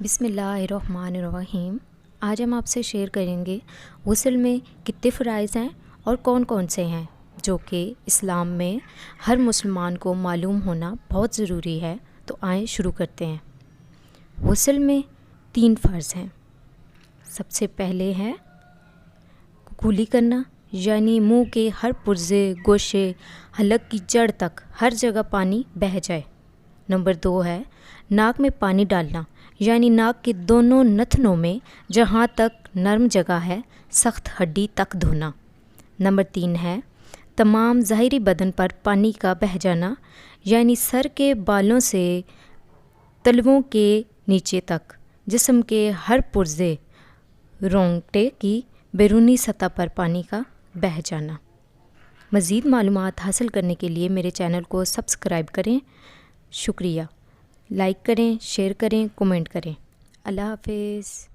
بسم اللہ الرحمن الرحیم۔ آج ہم آپ سے شیئر کریں گے غسل میں کتنے فرائض ہیں اور کون کون سے ہیں جو کہ اسلام میں ہر مسلمان کو معلوم ہونا بہت ضروری ہے۔ تو آئیں شروع کرتے ہیں۔ غسل میں 3 فرض ہیں۔ سب سے پہلے ہے کلی کرنا، یعنی منہ کے ہر پرزے، گوشے، حلق کی جڑ تک ہر جگہ پانی بہہ جائے۔ نمبر 2 ہے ناک میں پانی ڈالنا، یعنی ناک کے دونوں نتنوں میں جہاں تک نرم جگہ ہے سخت ہڈی تک دھونا۔ نمبر 3 ہے تمام ظاہری بدن پر پانی کا بہہ جانا، یعنی سر کے بالوں سے تلوؤں کے نیچے تک جسم کے ہر پرزے، رونگٹے کی بیرونی سطح پر پانی کا بہہ جانا۔ مزید معلومات حاصل کرنے کے لیے میرے چینل کو سبسکرائب کریں۔ شکریہ۔ لائک کریں، شیئر کریں، کومنٹ کریں۔ اللہ حافظ۔